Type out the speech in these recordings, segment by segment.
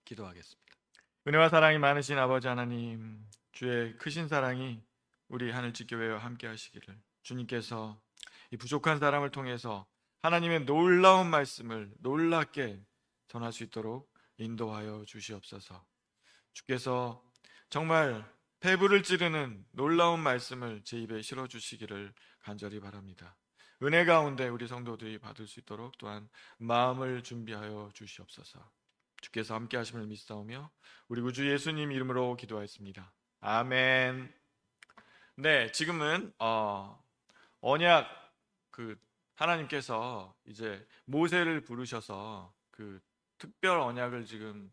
기도하겠습니다. 은혜와 사랑이 많으신 아버지 하나님, 주의 크신 사랑이 우리 하늘집교회와 함께 하시기를, 주님께서 이 부족한 사람을 통해서 하나님의 놀라운 말씀을 놀랍게 전할 수 있도록 인도하여 주시옵소서. 주께서 정말 배부를 찌르는 놀라운 말씀을 제 입에 실어 주시기를 간절히 바랍니다. 은혜 가운데 우리 성도들이 받을 수 있도록 또한 마음을 준비하여 주시옵소서. 주께서 함께 하심을 믿사오며 우리 구주 예수님 이름으로 기도하였습니다. 아멘. 네, 지금은 언약, 그 하나님께서 이제 모세를 부르셔서 그 특별 언약을 지금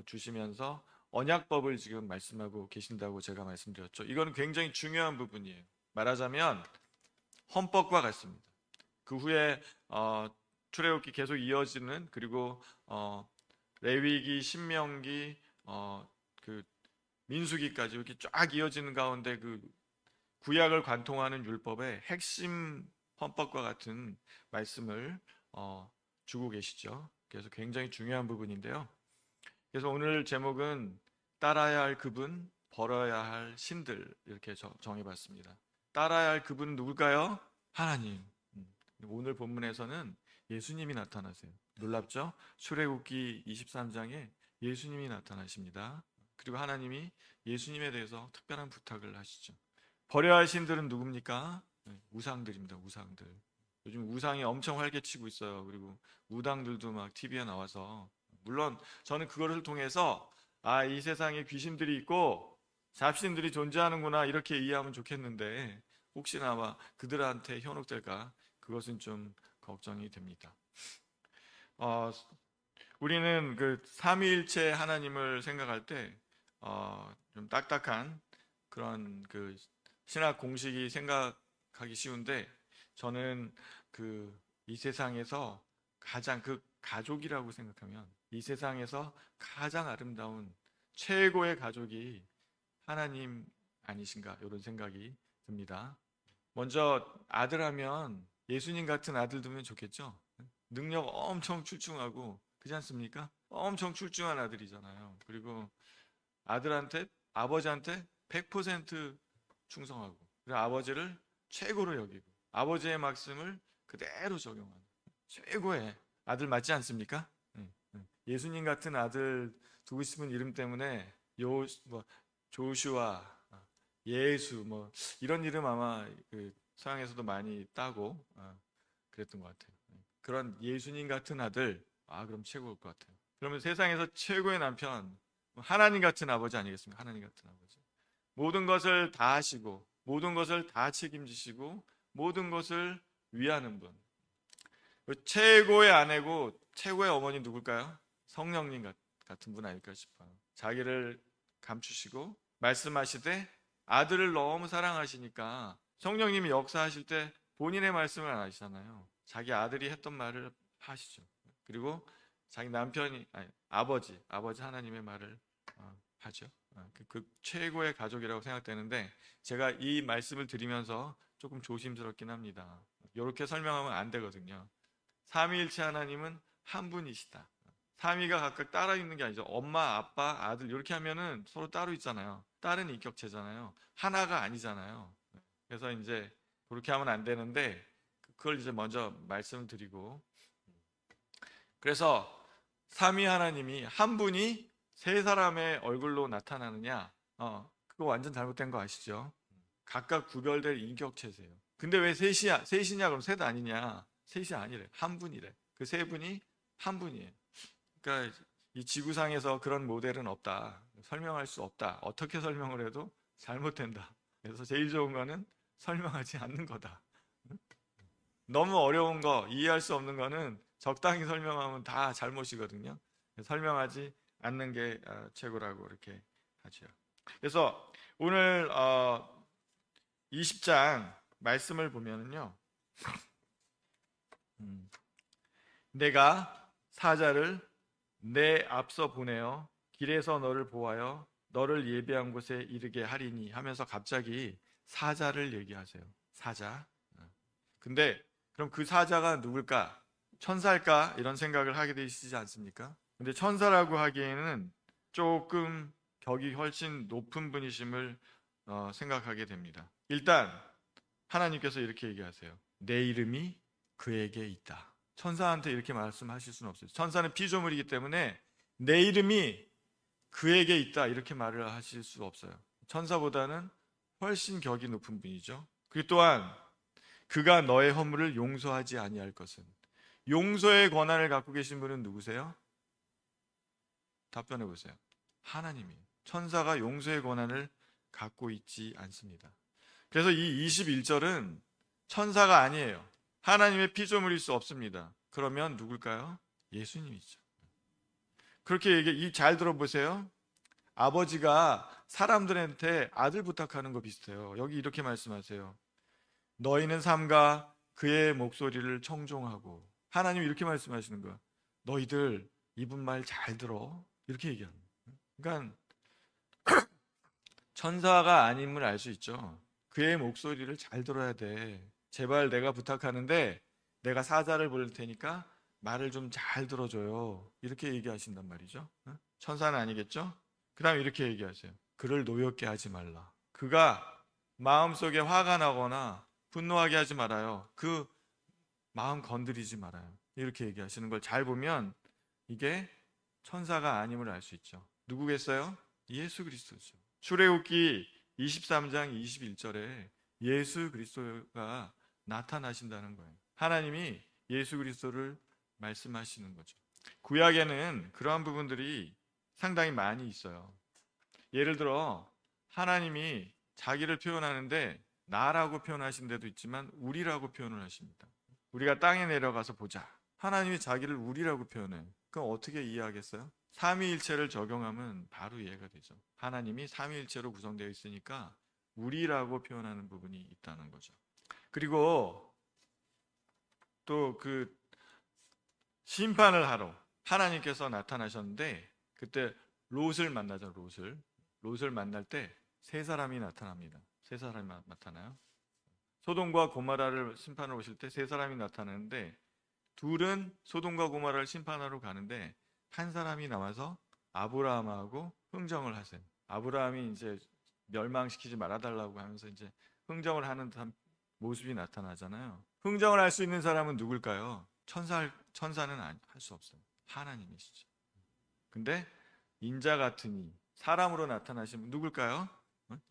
주시면서 언약법을 지금 말씀하고 계신다고 제가 말씀드렸죠. 이거는 굉장히 중요한 부분이에요. 말하자면 헌법과 같습니다. 그 후에 출애굽기 계속 이어지는, 그리고 레위기, 신명기, 그 민수기까지 이렇게 쫙 이어지는 가운데 그 구약을 관통하는 율법의 핵심 헌법과 같은 말씀을 주고 계시죠. 그래서 굉장히 중요한 부분인데요. 그래서 오늘 제목은 따라야 할 그분, 벌어야 할 신들, 이렇게 정해봤습니다. 따라야 할 그분은 누굴까요? 하나님. 오늘 본문에서는 예수님이 나타나세요. 놀랍죠? 출애굽기 23장에 예수님이 나타나십니다. 그리고 하나님이 예수님에 대해서 특별한 부탁을 하시죠. 버려야 할 신들은 누굽니까? 우상들입니다. 우상들. 요즘 우상이 엄청 활개치고 있어요. 그리고 무당들도 막 TV에 나와서, 물론 저는 그거를 통해서 이 세상에 귀신들이 있고 잡신들이 존재하는구나 이렇게 이해하면 좋겠는데, 혹시나 아마 그들한테 현혹될까, 그것은 좀 걱정이 됩니다. 우리는 그 삼위일체 하나님을 생각할 때 좀 딱딱한 그런 그 신학 공식이 생각하기 쉬운데, 저는 그 이 세상에서 가장 그 가족이라고 생각하면 이 세상에서 가장 아름다운 최고의 가족이 하나님 아니신가, 이런 생각이 듭니다. 먼저 아들하면 예수님 같은 아들 두면 좋겠죠. 능력 엄청 출중하고, 그렇지 않습니까? 엄청 출중한 아들이잖아요. 그리고 아들한테, 아버지한테 100% 충성하고, 그리고 아버지를 최고로 여기고 아버지의 말씀을 그대로 적용하는 최고의 아들 맞지 않습니까? 예수님 같은 아들 두고 싶은 이름 때문에 조슈아, 예수 이런 이름 아마 그 서양에서도 많이 따고 그랬던 것 같아요. 그런 예수님 같은 아들, 그럼 최고일 것 같아요. 그러면 세상에서 최고의 남편, 하나님 같은 아버지 아니겠습니까? 하나님 같은 아버지. 모든 것을 다 하시고 모든 것을 다 책임지시고 모든 것을 위하는 분. 최고의 아내고 최고의 어머니 누굴까요? 성령님 같은 분 아닐까 싶어요. 자기를 감추시고 말씀하시되 아들을 너무 사랑하시니까 성령님이 역사하실 때 본인의 말씀을 안 하시잖아요. 자기 아들이 했던 말을 하시죠. 그리고 자기 남편이, 아버지 하나님의 말을 하죠. 그 최고의 가족이라고 생각되는데, 제가 이 말씀을 드리면서 조금 조심스럽긴 합니다. 이렇게 설명하면 안 되거든요. 삼위일체 하나님은 한 분이시다. 삼위가 각각 따로 있는 게 아니죠. 엄마, 아빠, 아들 이렇게 하면은 서로 따로 있잖아요. 다른 인격체잖아요. 하나가 아니잖아요. 그래서 이제 그렇게 하면 안 되는데, 그걸 이제 먼저 말씀드리고, 그래서 삼위 하나님이 한 분이 세 사람의 얼굴로 나타나느냐? 그거 완전 잘못된 거 아시죠? 각각 구별될 인격체세요. 근데 왜 셋이냐? 그럼 셋 아니냐? 셋이 아니래. 한 분이래. 그 세 분이 한 분이에요. 그러니까 이 지구상에서 그런 모델은 없다. 설명할 수 없다. 어떻게 설명을 해도 잘못된다. 그래서 제일 좋은 거는 설명하지 않는 거다. 너무 어려운 거, 이해할 수 없는 거는 적당히 설명하면 다 잘못이거든요. 설명하지 않는 게 최고라고 이렇게 하죠. 그래서 오늘 20장 말씀을 보면은요, 내가 사자를 내 앞서 보내어 길에서 너를 보하여 너를 예비한 곳에 이르게 하리니 하면서 갑자기 사자를 얘기하세요. 사자. 근데 그럼 그 사자가 누굴까? 천사일까? 이런 생각을 하게 되시지 않습니까? 근데 천사라고 하기에는 조금 격이 훨씬 높은 분이심을 생각하게 됩니다. 일단 하나님께서 이렇게 얘기하세요. 내 이름이 그에게 있다. 천사한테 이렇게 말씀하실 수는 없어요. 천사는 피조물이기 때문에 내 이름이 그에게 있다 이렇게 말을 하실 수 없어요. 천사보다는 훨씬 격이 높은 분이죠. 그리고 또한 그가 너의 허물을 용서하지 아니할 것은. 용서의 권한을 갖고 계신 분은 누구세요? 답변해 보세요. 하나님이. 천사가 용서의 권한을 갖고 있지 않습니다. 그래서 이 21절은 천사가 아니에요. 하나님의 피조물일 수 없습니다. 그러면 누굴까요? 예수님이죠. 그렇게 잘 들어보세요. 아버지가 사람들한테 아들 부탁하는 거 비슷해요. 여기 이렇게 말씀하세요. 너희는 삼가 그의 목소리를 청종하고. 하나님이 이렇게 말씀하시는 거야. 너희들 이분 말 잘 들어. 이렇게 얘기합니다. 그러니까 천사가 아님을 알 수 있죠. 그의 목소리를 잘 들어야 돼. 제발 내가 부탁하는데 내가 사자를 보낼 테니까 말을 좀 잘 들어줘요. 이렇게 얘기하신단 말이죠. 천사는 아니겠죠? 그 다음에 이렇게 얘기하세요. 그를 노엽게 하지 말라. 그가 마음속에 화가 나거나 분노하게 하지 말아요. 그 마음 건드리지 말아요. 이렇게 얘기하시는 걸 잘 보면 이게 천사가 아님을 알 수 있죠. 누구겠어요? 예수 그리스도죠. 출애굽기 23장 21절에 예수 그리스도가 나타나신다는 거예요. 하나님이 예수 그리스도를 말씀하시는 거죠. 구약에는 그러한 부분들이 상당히 많이 있어요. 예를 들어 하나님이 자기를 표현하는데 나라고 표현하신 데도 있지만 우리라고 표현을 하십니다. 우리가 땅에 내려가서 보자. 하나님이 자기를 우리라고 표현해요. 그럼 어떻게 이해하겠어요? 삼위일체를 적용하면 바로 이해가 되죠. 하나님이 삼위일체로 구성되어 있으니까 우리라고 표현하는 부분이 있다는 거죠. 그리고 또 그 심판을 하러 하나님께서 나타나셨는데 그때 롯을 만나죠. 롯을 만날 때 세 사람이 나타납니다. 세 사람이 나타나요. 소돔과 고모라를 심판하러 오실 때 세 사람이 나타나는데 둘은 소돔과 고모라를 심판하러 가는데 한 사람이 남아서 아브라함하고 흥정을 하세요. 아브라함이 이제 멸망시키지 말아달라고 하면서 이제 흥정을 하는 모습이 나타나잖아요. 흥정을 할 수 있는 사람은 누굴까요? 천사는 할 수 없어요. 하나님이시죠. 근데 인자 같은 이 사람으로 나타나신 분 누굴까요?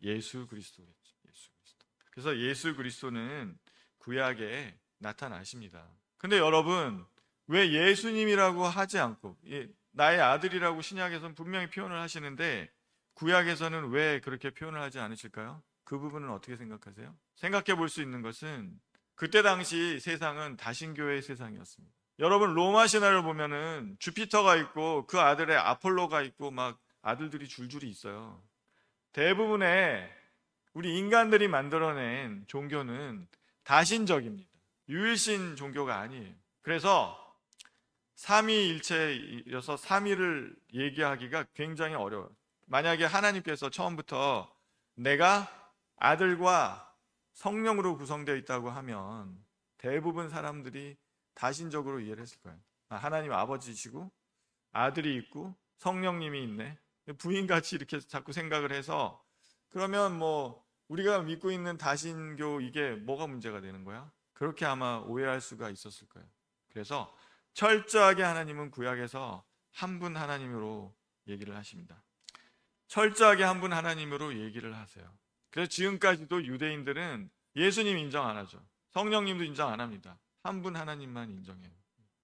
예수 그리스도겠죠. 예수 그리스도. 그래서 예수 그리스도는 구약에 나타나십니다. 근데 여러분 왜 예수님이라고 하지 않고 나의 아들이라고 신약에서는 분명히 표현을 하시는데 구약에서는 왜 그렇게 표현을 하지 않으실까요? 그 부분은 어떻게 생각하세요? 생각해 볼 수 있는 것은 그때 당시 세상은 다신교의 세상이었습니다. 여러분 로마 신화를 보면은 주피터가 있고 그 아들의 아폴로가 있고 막 아들들이 줄줄이 있어요. 대부분의 우리 인간들이 만들어낸 종교는 다신적입니다. 유일신 종교가 아니에요. 그래서 삼위일체여서 삼위를 얘기하기가 굉장히 어려워요. 만약에 하나님께서 처음부터 내가 아들과 성령으로 구성되어 있다고 하면 대부분 사람들이 다신적으로 이해를 했을 거예요. 하나님 아버지시고 아들이 있고 성령님이 있네. 부인같이 이렇게 자꾸 생각을 해서 그러면 뭐 우리가 믿고 있는 다신교 이게 뭐가 문제가 되는 거야? 그렇게 아마 오해할 수가 있었을 거예요. 그래서 철저하게 하나님은 구약에서 한 분 하나님으로 얘기를 하십니다. 철저하게 한 분 하나님으로 얘기를 하세요. 그래서 지금까지도 유대인들은 예수님 인정 안 하죠. 성령님도 인정 안 합니다. 한 분 하나님만 인정해요.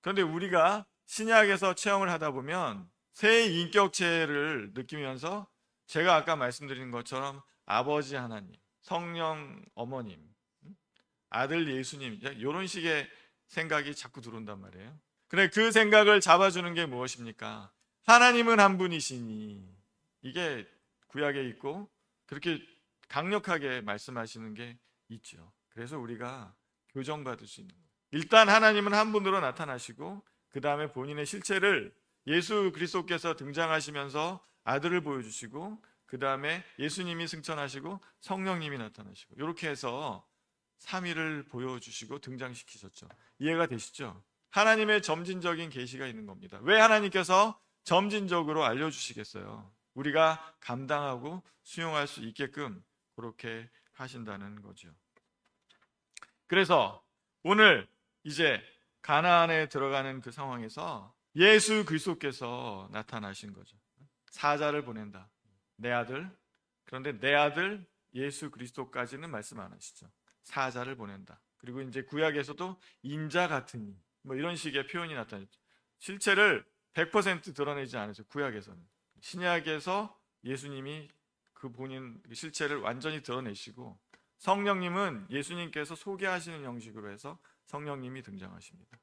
그런데 우리가 신약에서 체험을 하다 보면 새 인격체를 느끼면서 제가 아까 말씀드린 것처럼 아버지 하나님, 성령 어머님, 아들 예수님 이런 식의 생각이 자꾸 들어온단 말이에요. 그래 그 생각을 잡아주는 게 무엇입니까? 하나님은 한 분이시니 이게 구약에 있고 그렇게 강력하게 말씀하시는 게 있죠. 그래서 우리가 교정받을 수 있는 거예요. 일단 하나님은 한 분으로 나타나시고 그 다음에 본인의 실체를 예수 그리스도께서 등장하시면서 아들을 보여주시고 그 다음에 예수님이 승천하시고 성령님이 나타나시고 이렇게 해서 삼위를 보여주시고 등장시키셨죠. 이해가 되시죠? 하나님의 점진적인 계시가 있는 겁니다. 왜 하나님께서 점진적으로 알려주시겠어요. 우리가 감당하고 수용할 수 있게끔 그렇게 하신다는 거죠. 그래서 오늘 이제 가나안에 들어가는 그 상황에서 예수 그리스도께서 나타나신 거죠. 사자를 보낸다. 내 아들. 그런데 내 아들 예수 그리스도까지는 말씀 안 하시죠. 사자를 보낸다. 그리고 이제 구약에서도 인자 같으니 뭐 이런 식의 표현이 나타났죠. 실체를 100% 드러내지 않으죠. 구약에서는. 신약에서 예수님이 그 본인 실체를 완전히 드러내시고 성령님은 예수님께서 소개하시는 형식으로 해서 성령님이 등장하십니다.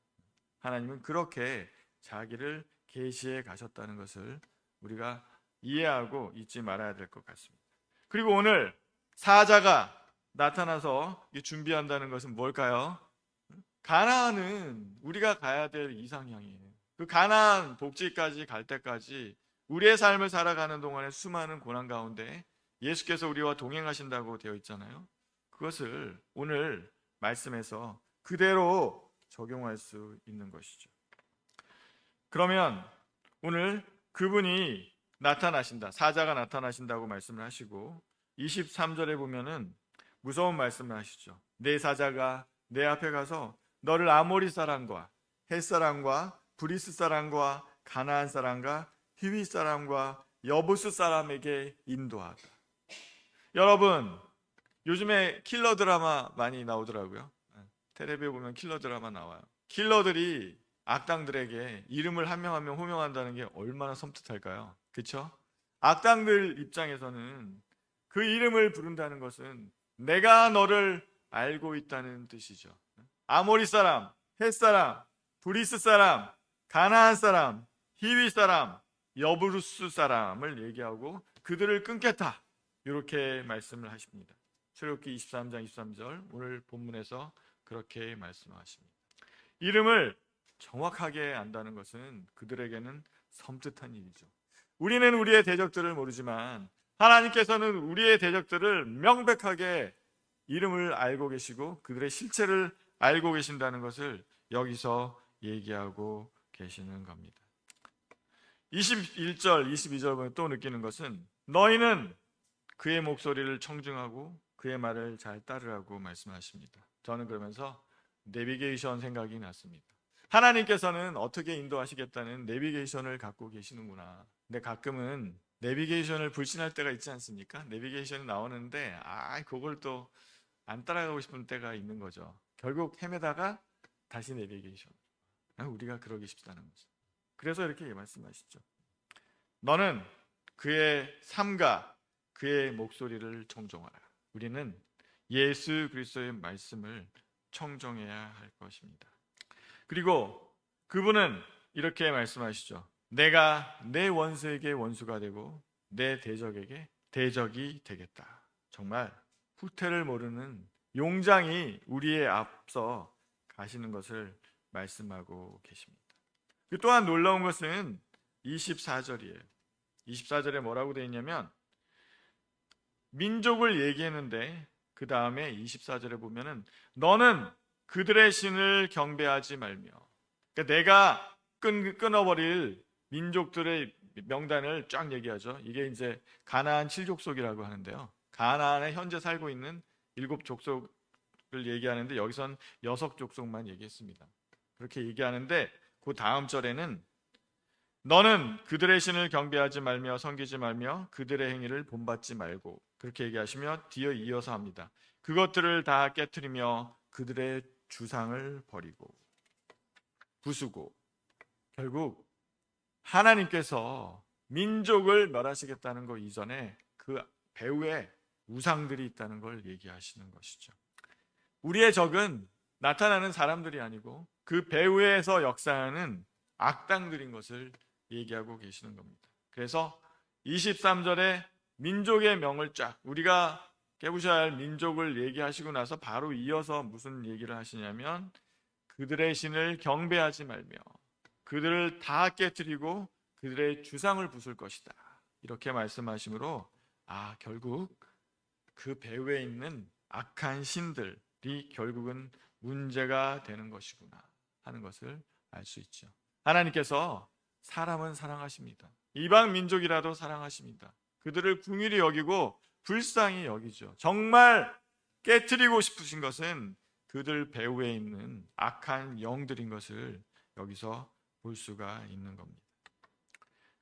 하나님은 그렇게 자기를 계시해 가셨다는 것을 우리가 이해하고 잊지 말아야 될 것 같습니다. 그리고 오늘 사자가 나타나서 준비한다는 것은 뭘까요? 가나안은 우리가 가야 될 이상향이에요. 그 가나안 복지까지 갈 때까지 우리의 삶을 살아가는 동안에 수많은 고난 가운데 예수께서 우리와 동행하신다고 되어 있잖아요. 그것을 오늘 말씀에서 그대로 적용할 수 있는 것이죠. 그러면 오늘 그분이 나타나신다, 사자가 나타나신다고 말씀을 하시고 23절에 보면은 무서운 말씀을 하시죠. 내 사자가 내 앞에 가서 너를 아모리 사람과 헷 사람과 브리스 사람과 가나안 사람과 히위 사람과 여부스 사람에게 인도하다. 여러분, 요즘에 킬러 드라마 많이 나오더라고요. 텔레비에 보면 킬러 드라마 나와요. 킬러들이 악당들에게 이름을 한 명 한 명 호명한다는 게 얼마나 섬뜩할까요? 그렇죠? 악당들 입장에서는 그 이름을 부른다는 것은 내가 너를 알고 있다는 뜻이죠. 아모리 사람, 헷 사람, 브리스 사람, 가나안 사람, 히위 사람, 여부스 사람을 얘기하고 그들을 끊겠다. 이렇게 말씀을 하십니다. 출애굽기 23장 23절 오늘 본문에서 그렇게 말씀하십니다. 이름을 정확하게 안다는 것은 그들에게는 섬뜩한 일이죠. 우리는 우리의 대적들을 모르지만 하나님께서는 우리의 대적들을 명백하게 이름을 알고 계시고 그들의 실체를 알고 계신다는 것을 여기서 얘기하고 계시는 겁니다. 21절, 22절 보면 또 느끼는 것은 너희는 그의 목소리를 청중하고 그의 말을 잘 따르라고 말씀하십니다. 저는 그러면서 내비게이션 생각이 났습니다. 하나님께서는 어떻게 인도하시겠다는 내비게이션을 갖고 계시는구나. 근데 가끔은 내비게이션을 불신할 때가 있지 않습니까? 내비게이션이 나오는데 그걸 또 안 따라가고 싶은 때가 있는 거죠. 결국 헤매다가 다시 내비게이션. 우리가 그러기 쉽다는 거죠. 그래서 이렇게 말씀하시죠. 너는 그의 삶과 그의 목소리를 청종하라. 우리는 예수 그리스도의 말씀을 청종해야 할 것입니다. 그리고 그분은 이렇게 말씀하시죠. 내가 내 원수에게 원수가 되고 내 대적에게 대적이 되겠다. 정말 후퇴를 모르는 용장이 우리의 앞서 가시는 것을 말씀하고 계십니다. 또한 놀라운 것은 24절이에요. 24절에 뭐라고 되어 있냐면 민족을 얘기했는데 그 다음에 24절에 보면은 너는 그들의 신을 경배하지 말며, 그러니까 내가 끊어버릴 민족들의 명단을 쫙 얘기하죠. 이게 이제 가나안 7족속이라고 하는데요. 가나안에 현재 살고 있는 7족속을 얘기하는데 여기선 6족속만 얘기했습니다. 그렇게 얘기하는데 그 다음 절에는 너는 그들의 신을 경배하지 말며 섬기지 말며 그들의 행위를 본받지 말고, 그렇게 얘기하시며 뒤에 이어서 합니다. 그것들을 다 깨트리며 그들의 주상을 버리고 부수고. 결국 하나님께서 민족을 멸하시겠다는 것 이전에 그 배후에 우상들이 있다는 걸 얘기하시는 것이죠. 우리의 적은 나타나는 사람들이 아니고 그 배후에서 역사하는 악당들인 것을 얘기하고 계시는 겁니다. 그래서 23절에 민족의 명을 쫙, 우리가 깨부셔야 할 민족을 얘기하시고 나서 바로 이어서 무슨 얘기를 하시냐면 그들의 신을 경배하지 말며 그들을 다 깨뜨리고 그들의 주상을 부술 것이다. 이렇게 말씀하시므로 결국 그 배후에 있는 악한 신들이 결국은 문제가 되는 것이구나 하는 것을 알 수 있죠. 하나님께서 사람은 사랑하십니다. 이방 민족이라도 사랑하십니다. 그들을 긍휼히 여기고 불쌍히 여기죠. 정말 깨트리고 싶으신 것은 그들 배후에 있는 악한 영들인 것을 여기서 볼 수가 있는 겁니다.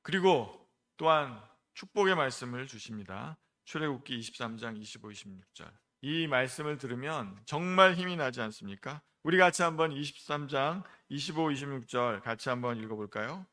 그리고 또한 축복의 말씀을 주십니다. 출애굽기 23장 25, 26절. 이 말씀을 들으면 정말 힘이 나지 않습니까? 우리 같이 한번 23장 25, 26절 같이 한번 읽어볼까요?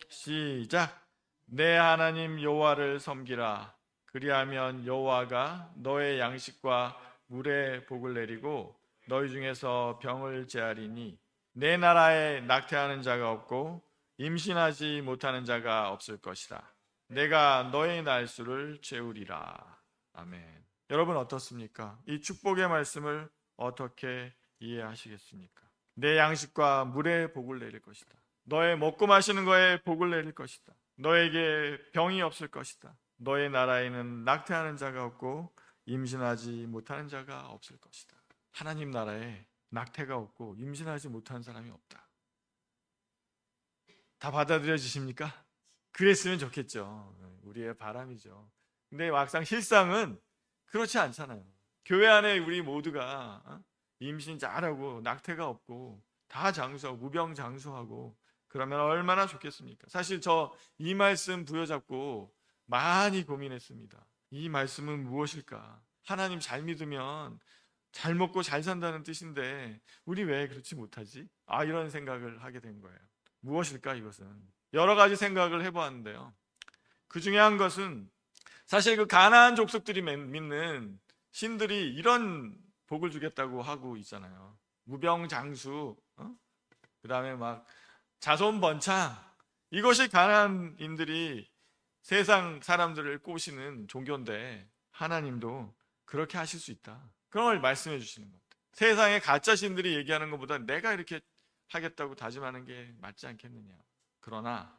시작. 내 하나님 여호와를 섬기라. 그리하면 여호와가 너의 양식과 물에 복을 내리고 너희 중에서 병을 제하리니 내 나라에 낙태하는 자가 없고 임신하지 못하는 자가 없을 것이다. 내가 너의 날수를 채우리라. 아멘. 여러분 어떻습니까? 이 축복의 말씀을 어떻게 이해하시겠습니까? 내 양식과 물에 복을 내릴 것이다. 너의 먹고 마시는 거에 복을 내릴 것이다. 너에게 병이 없을 것이다. 너의 나라에는 낙태하는 자가 없고 임신하지 못하는 자가 없을 것이다. 하나님 나라에 낙태가 없고 임신하지 못하는 사람이 없다. 다 받아들여지십니까? 그랬으면 좋겠죠. 우리의 바람이죠. 근데 막상 실상은 그렇지 않잖아요. 교회 안에 우리 모두가 임신 잘하고 낙태가 없고 다 장수하고 무병장수하고 그러면 얼마나 좋겠습니까? 사실 저 이 말씀 부여잡고 많이 고민했습니다. 이 말씀은 무엇일까? 하나님 잘 믿으면 잘 먹고 잘 산다는 뜻인데 우리 왜 그렇지 못하지? 이런 생각을 하게 된 거예요. 무엇일까 이것은? 여러 가지 생각을 해보았는데요. 그 중에 한 것은 사실 그 가나안 족속들이 믿는 신들이 이런 복을 주겠다고 하고 있잖아요. 무병장수, 그 다음에 막 자손 번창. 이것이 가나안인들이 세상 사람들을 꼬시는 종교인데 하나님도 그렇게 하실 수 있다. 그런 걸 말씀해 주시는 것 같아요. 세상의 가짜 신들이 얘기하는 것보다 내가 이렇게 하겠다고 다짐하는 게 맞지 않겠느냐. 그러나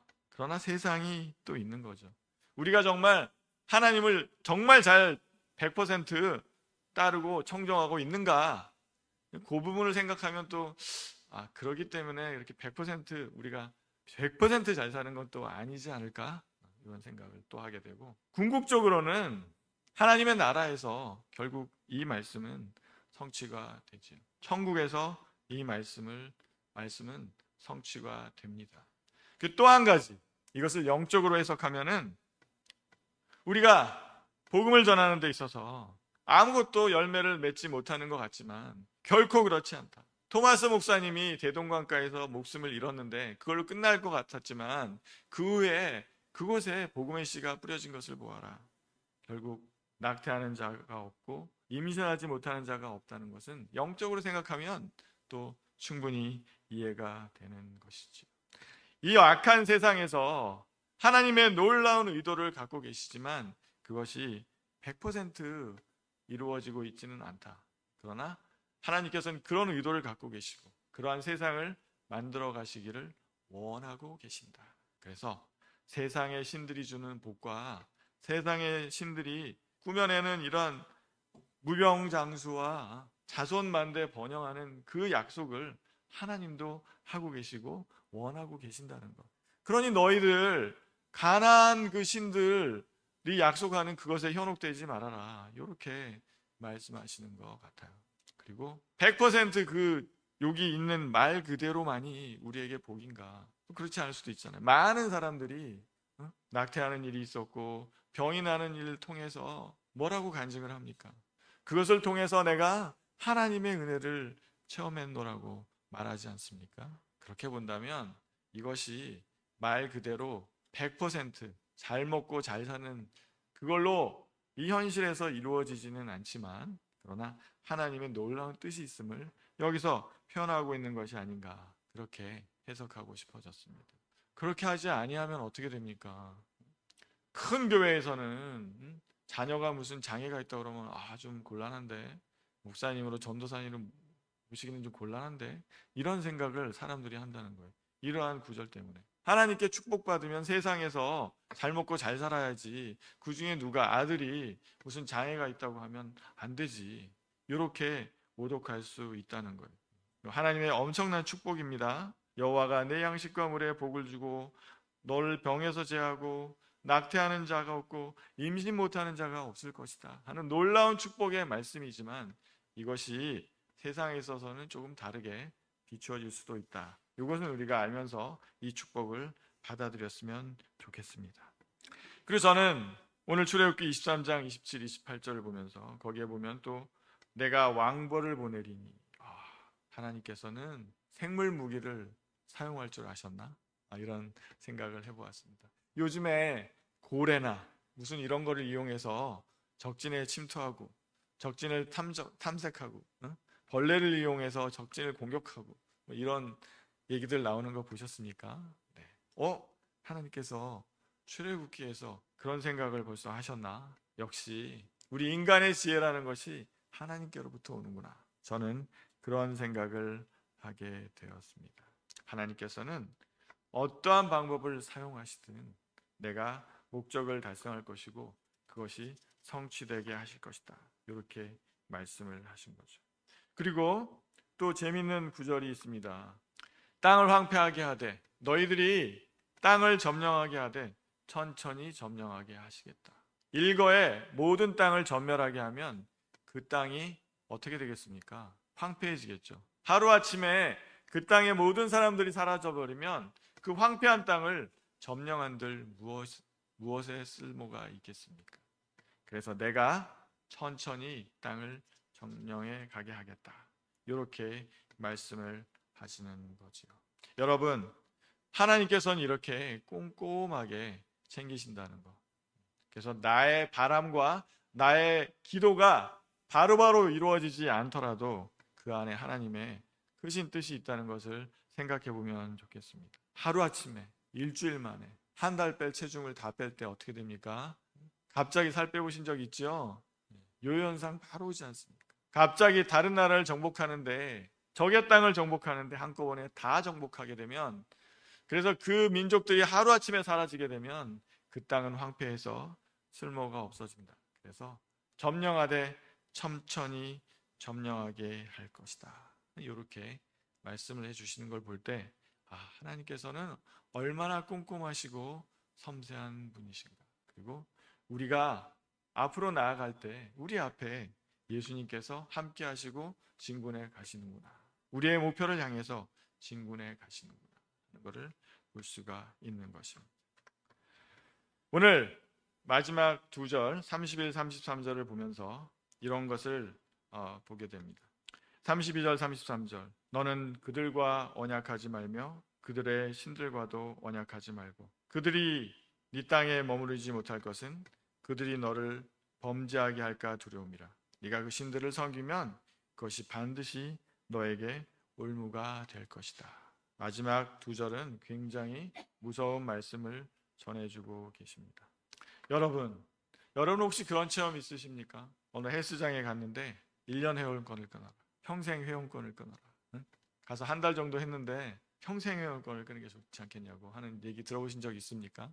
세상이 또 있는 거죠. 우리가 정말 하나님을 정말 잘 100% 따르고 청정하고 있는가? 그 부분을 생각하면 또 그러기 때문에 이렇게 100% 우리가 100% 잘 사는 건 또 아니지 않을까? 이런 생각을 또 하게 되고, 궁극적으로는 하나님의 나라에서 결국 이 말씀은 성취가 되죠. 천국에서 이 말씀은 성취가 됩니다. 그 또 한 가지, 이것을 영적으로 해석하면은 우리가 복음을 전하는 데 있어서 아무것도 열매를 맺지 못하는 것 같지만 결코 그렇지 않다. 토마스 목사님이 대동강가에서 목숨을 잃었는데 그걸로 끝날 것 같았지만 그 후에 그곳에 복음의 씨가 뿌려진 것을 보아라. 결국 낙태하는 자가 없고 임신하지 못하는 자가 없다는 것은 영적으로 생각하면 또 충분히 이해가 되는 것이죠. 이 악한 세상에서 하나님의 놀라운 의도를 갖고 계시지만 그것이 100% 이루어지고 있지는 않다. 그러나 하나님께서는 그런 의도를 갖고 계시고 그러한 세상을 만들어 가시기를 원하고 계신다. 그래서 세상의 신들이 주는 복과 세상의 신들이 꾸며내는 이러한 무병장수와 자손만대 번영하는 그 약속을 하나님도 하고 계시고 원하고 계신다는 것. 그러니 너희들 가나안 그 신들이 약속하는 그것에 현혹되지 말아라. 이렇게 말씀하시는 것 같아요. 그리고 100% 여기 있는 말 그대로만이 우리에게 복인가? 그렇지 않을 수도 있잖아요. 많은 사람들이 낙태하는 일이 있었고 병이 나는 일을 통해서 뭐라고 간증을 합니까? 그것을 통해서 내가 하나님의 은혜를 체험했노라고 말하지 않습니까? 그렇게 본다면 이것이 말 그대로 100% 잘 먹고 잘 사는 그걸로 이 현실에서 이루어지지는 않지만 그러나 하나님의 놀라운 뜻이 있음을 여기서 표현하고 있는 것이 아닌가, 그렇게 해석하고 싶어졌습니다. 그렇게 하지 아니하면 어떻게 됩니까? 큰 교회에서는 자녀가 무슨 장애가 있다 그러면 좀 곤란한데, 목사님으로 전도사님으로 모시기는 좀 곤란한데, 이런 생각을 사람들이 한다는 거예요. 이러한 구절 때문에. 하나님께 축복받으면 세상에서 잘 먹고 잘 살아야지, 그 중에 누가 아들이 무슨 장애가 있다고 하면 안 되지, 이렇게 모독할 수 있다는 거예요. 하나님의 엄청난 축복입니다. 여호와가 내 양식과 물에 복을 주고 너를 병에서 제하고 낙태하는 자가 없고 임신 못하는 자가 없을 것이다 하는 놀라운 축복의 말씀이지만 이것이 세상에 있어서는 조금 다르게 비추어질 수도 있다. 이것은 우리가 알면서 이 축복을 받아들였으면 좋겠습니다. 그리고 저는 오늘 출애굽기 23장 27, 28절을 보면서 거기에 보면 또 내가 왕벌을 보내리니 하나님께서는 생물 무기를 사용할 줄 아셨나? 이런 생각을 해보았습니다. 요즘에 고래나 무슨 이런 거를 이용해서 적진에 침투하고 적진을 탐색하고 벌레를 이용해서 적진을 공격하고 이런 얘기들 나오는 거 보셨습니까? 네. 하나님께서 출애굽기에서 그런 생각을 벌써 하셨나? 역시 우리 인간의 지혜라는 것이 하나님께로부터 오는구나. 저는 그런 생각을 하게 되었습니다. 하나님께서는 어떠한 방법을 사용하시든 내가 목적을 달성할 것이고 그것이 성취되게 하실 것이다. 이렇게 말씀을 하신 거죠. 그리고 또 재미있는 구절이 있습니다. 땅을 황폐하게 하되 너희들이 땅을 점령하게 하되 천천히 점령하게 하시겠다. 일거에 모든 땅을 전멸하게 하면 그 땅이 어떻게 되겠습니까? 황폐해지겠죠. 하루아침에 그 땅의 모든 사람들이 사라져버리면 그 황폐한 땅을 점령한들 무엇에 쓸모가 있겠습니까? 그래서 내가 천천히 땅을 점령해 가게 하겠다. 이렇게 말씀을 하시는 거지요. 여러분, 하나님께서는 이렇게 꼼꼼하게 챙기신다는 거. 그래서 나의 바람과 나의 기도가 바로바로 이루어지지 않더라도 그 안에 하나님의 크신 뜻이 있다는 것을 생각해 보면 좋겠습니다. 하루아침에, 일주일 만에 한 달 뺄 체중을 다 뺄 때 어떻게 됩니까? 갑자기 살 빼보신 적 있죠? 요현상 바로 오지 않습니까? 갑자기 다른 나라를 정복하는데 적의 땅을 정복하는데 한꺼번에 다 정복하게 되면 그래서 그 민족들이 하루아침에 사라지게 되면 그 땅은 황폐해서 쓸모가 없어진다. 그래서 점령하되 천천히 점령하게 할 것이다. 이렇게 말씀을 해주시는 걸 볼 때 하나님께서는 얼마나 꼼꼼하시고 섬세한 분이신가. 그리고 우리가 앞으로 나아갈 때 우리 앞에 예수님께서 함께 하시고 진군에 가시는구나. 우리의 목표를 향해서 진군에 가시는구나 하는 것을 볼 수가 있는 것입니다. 오늘 마지막 두 절 31, 33절을 보면서 이런 것을 보게 됩니다. 32절, 33절 너는 그들과 언약하지 말며 그들의 신들과도 언약하지 말고 그들이 네 땅에 머무르지 못할 것은 그들이 너를 범죄하게 할까 두려움이라. 네가 그 신들을 섬기면 그것이 반드시 너에게 올무가 될 것이다. 마지막 두 절은 굉장히 무서운 말씀을 전해주고 계십니다. 여러분 혹시 그런 체험 있으십니까? 어느 헬스장에 갔는데 1년 회원권을 끊어라, 평생 회원권을 끊어라. 응? 가서 한 달 정도 했는데 평생 회원권을 끊는 게 좋지 않겠냐고 하는 얘기 들어보신 적 있습니까?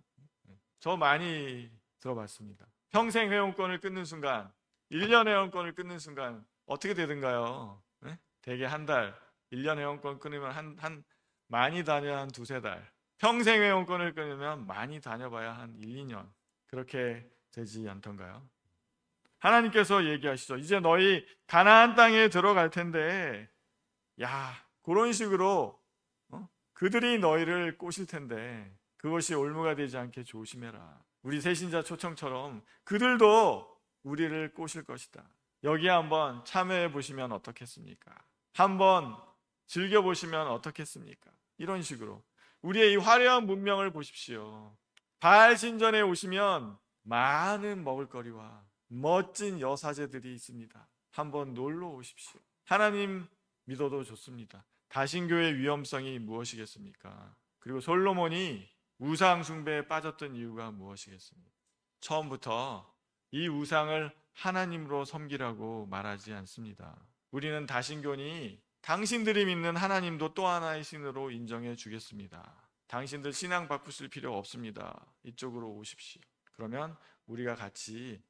저 많이 들어봤습니다. 평생 회원권을 끊는 순간, 1년 회원권을 끊는 순간 어떻게 되든가요? 네? 대개 한 달, 1년 회원권 끊으면 많이 다녀야 한 두세 달, 평생 회원권을 끊으면 많이 다녀봐야 한 1, 2년 그렇게 되지 않던가요? 하나님께서 얘기하시죠. 이제 너희 가나안 땅에 들어갈 텐데 그런 식으로 그들이 너희를 꼬실 텐데 그것이 올무가 되지 않게 조심해라. 우리 새신자 초청처럼 그들도 우리를 꼬실 것이다. 여기에 한번 참여해 보시면 어떻겠습니까? 한번 즐겨보시면 어떻겠습니까? 이런 식으로 우리의 이 화려한 문명을 보십시오. 바알 신전에 오시면 많은 먹을거리와 멋진 여사제들이 있습니다. 한번 놀러 오십시오. 하나님 믿어도 좋습니다. 다신교의 위험성이 무엇이겠습니까? 그리고 솔로몬이 우상 숭배에 빠졌던 이유가 무엇이겠습니까? 처음부터 이 우상을 하나님으로 섬기라고 말하지 않습니다. 우리는 다신교니 당신들이 믿는 하나님도 또 하나의 신으로 인정해 주겠습니다. 당신들 신앙 바꾸실 필요 없습니다. 이쪽으로 오십시오. 그러면 우리가 같이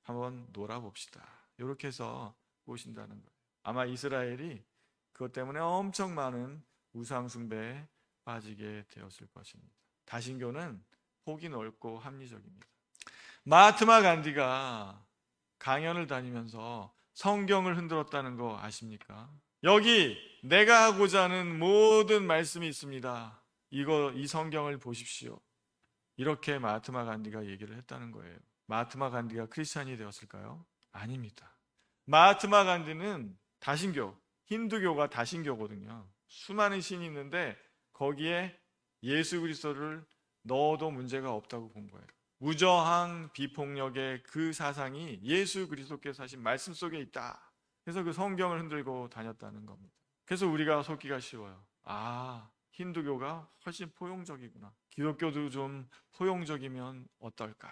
한번 놀아봅시다. 이렇게 해서 오신다는 거예요. 아마 이스라엘이 그것 때문에 엄청 많은 우상 숭배에 빠지게 되었을 것입니다. 다신교는 폭이 넓고 합리적입니다. 마하트마 간디가 강연을 다니면서 성경을 흔들었다는 거 아십니까? 여기 내가 하고자 하는 모든 말씀이 있습니다. 이 성경을 보십시오. 이렇게 마하트마 간디가 얘기를 했다는 거예요. 마하트마 간디가 크리스찬이 되었을까요? 아닙니다. 마하트마 간디는 다신교, 힌두교가 다신교거든요. 수많은 신이 있는데 거기에 예수 그리스도를 넣어도 문제가 없다고 본 거예요. 무저항 비폭력의 그 사상이 예수 그리스도께서 하신 말씀 속에 있다. 그래서 그 성경을 흔들고 다녔다는 겁니다. 그래서 우리가 속기가 쉬워요. 힌두교가 훨씬 포용적이구나. 기독교도 좀 포용적이면 어떨까?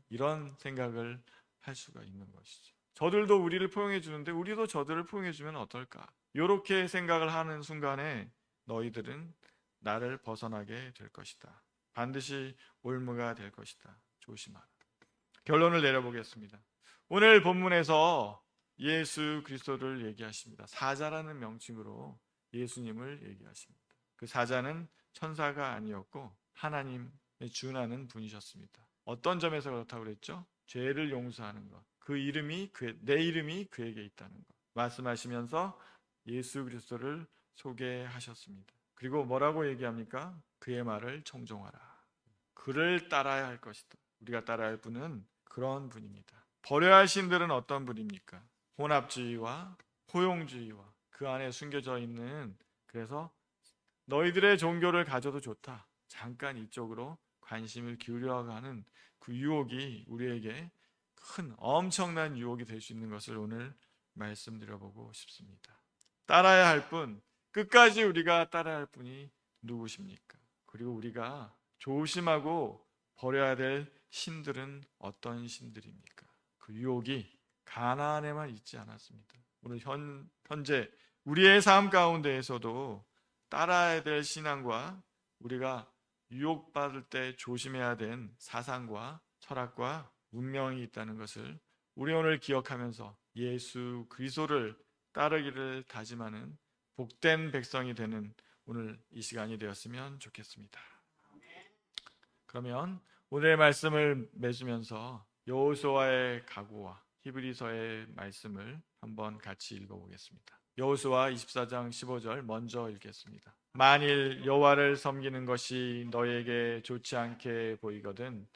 이런 생각을 할 수가 있는 것이죠. 저들도 우리를 포용해 주는데 우리도 저들을 포용해 주면 어떨까? 이렇게 생각을 하는 순간에 너희들은 나를 벗어나게 될 것이다. 반드시 올무가 될 것이다. 조심하라. 결론을 내려보겠습니다. 오늘 본문에서 예수 그리스도를 얘기하십니다. 사자라는 명칭으로 예수님을 얘기하십니다. 그 사자는 천사가 아니었고 하나님에 준하는 분이셨습니다. 어떤 점에서 그렇다고 그랬죠? 죄를 용서하는 것. 내 이름이 그에게 있다는 것. 말씀하시면서 예수 그리스도를 소개하셨습니다. 그리고 뭐라고 얘기합니까? 그의 말을 청종하라. 그를 따라야 할 것이다. 우리가 따라야 할 분은 그런 분입니다. 버려야 할 신들은 어떤 분입니까? 혼합주의와 포용주의와 그 안에 숨겨져 있는, 그래서 너희들의 종교를 가져도 좋다. 잠깐 이쪽으로 관심을 기울여 하는 그 유혹이 우리에게 큰 엄청난 유혹이 될 수 있는 것을 오늘 말씀드려보고 싶습니다. 따라야 할 분, 끝까지 우리가 따라야 할 분이 누구십니까? 그리고 우리가 조심하고 버려야 될 신들은 어떤 신들입니까? 그 유혹이 가나안에만 있지 않았습니다. 오늘 현재 우리의 삶 가운데에서도 따라야 될 신앙과 우리가 유혹받을 때 조심해야 될 사상과 철학과 문명이 있다는 것을 우리 오늘 기억하면서 예수 그리스도를 따르기를 다짐하는 복된 백성이 되는 오늘 이 시간이 되었으면 좋겠습니다. 그러면 오늘의 말씀을 맺으면서 여호수아의 각오와 히브리서의 말씀을 한번 같이 읽어보겠습니다. 여호수아 24장 15절 먼저 읽겠습니다. 만일 여호와를 섬기는 것이 너희에게 좋지 않게 보이거든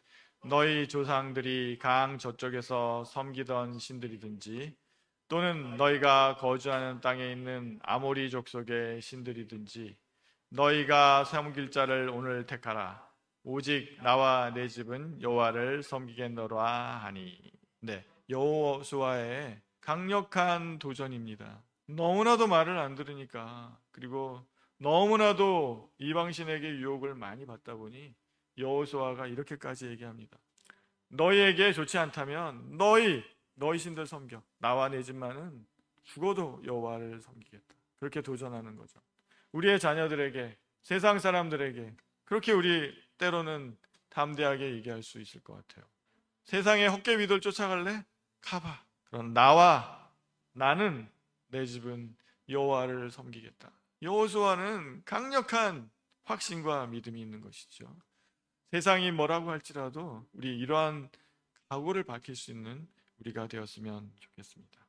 너희 조상들이 강 저쪽에서 섬기던 신들이든지 또는 너희가 거주하는 땅에 있는 아모리 족속의 신들이든지 너희가 섬길 자를 오늘 택하라. 오직 나와 내 집은 여호와를 섬기겠노라 하니. 네, 여호수아의 강력한 도전입니다. 너무나도 말을 안 들으니까, 그리고 너무나도 이방신에게 유혹을 많이 받다 보니 여호수아가 이렇게까지 얘기합니다. 너희에게 좋지 않다면 너희 신들 섬겨. 나와 내 집만은 죽어도 여호와를 섬기겠다. 그렇게 도전하는 거죠. 우리의 자녀들에게, 세상 사람들에게 그렇게 우리 때로는 담대하게 얘기할 수 있을 것 같아요. 세상의 헛개미들 쫓아갈래? 가봐. 그럼 나는 내 집은 여호와를 섬기겠다. 여호수아는 강력한 확신과 믿음이 있는 것이죠. 세상이 뭐라고 할지라도 우리 이러한 각오를 밝힐 수 있는 우리가 되었으면 좋겠습니다.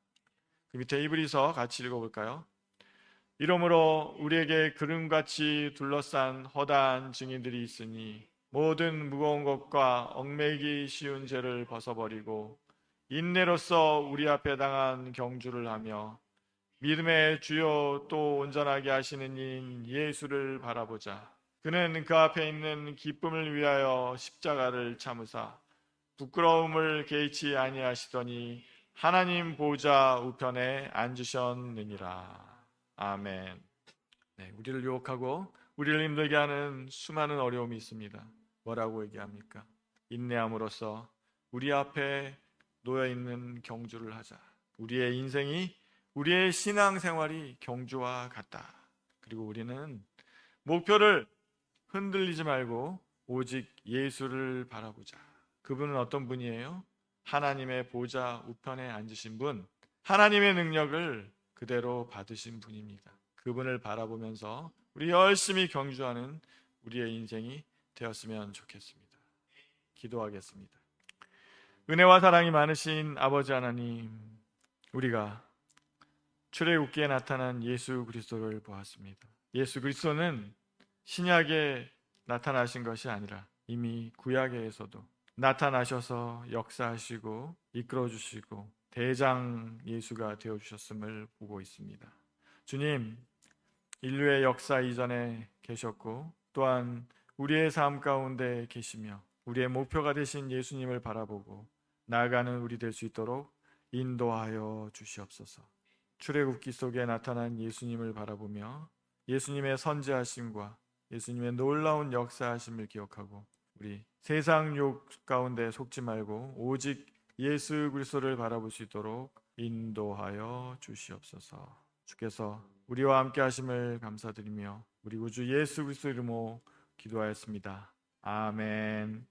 그 밑에 히브리서 같이 읽어볼까요? 이러므로 우리에게 구름같이 둘러싼 허다한 증인들이 있으니 모든 무거운 것과 얽매이기 쉬운 죄를 벗어버리고 인내로써 우리 앞에 당한 경주를 하며 믿음의 주요 또 온전하게 하시는 이인 예수를 바라보자. 그는 그 앞에 있는 기쁨을 위하여 십자가를 참으사 부끄러움을 개의치 아니하시더니 하나님 보좌 우편에 앉으셨느니라. 아멘. 네, 우리를 유혹하고 우리를 힘들게 하는 수많은 어려움이 있습니다. 뭐라고 얘기합니까? 인내함으로써 우리 앞에 놓여 있는 경주를 하자. 우리의 인생이, 우리의 신앙생활이 경주와 같다. 그리고 우리는 목표를 흔들리지 말고 오직 예수를 바라보자. 그분은 어떤 분이에요? 하나님의 보좌 우편에 앉으신 분, 하나님의 능력을 그대로 받으신 분입니다. 그분을 바라보면서 우리 열심히 경주하는 우리의 인생이 되었으면 좋겠습니다. 기도하겠습니다. 은혜와 사랑이 많으신 아버지 하나님, 우리가 출애굽기에 나타난 예수 그리스도를 보았습니다. 예수 그리스도는 신약에 나타나신 것이 아니라 이미 구약에서도 나타나셔서 역사하시고 이끌어주시고 대장 예수가 되어주셨음을 보고 있습니다. 주님, 인류의 역사 이전에 계셨고 또한 우리의 삶 가운데 계시며 우리의 목표가 되신 예수님을 바라보고 나아가는 우리 될 수 있도록 인도하여 주시옵소서. 출애굽기 속에 나타난 예수님을 바라보며 예수님의 선지하심과 예수님의 놀라운 역사하심을 기억하고 우리 세상 욕 가운데 속지 말고 오직 예수 그리스도를 바라볼 수 있도록 인도하여 주시옵소서. 주께서 우리와 함께 하심을 감사드리며 우리 구주 예수 그리스도 이름으로 기도하였습니다. 아멘.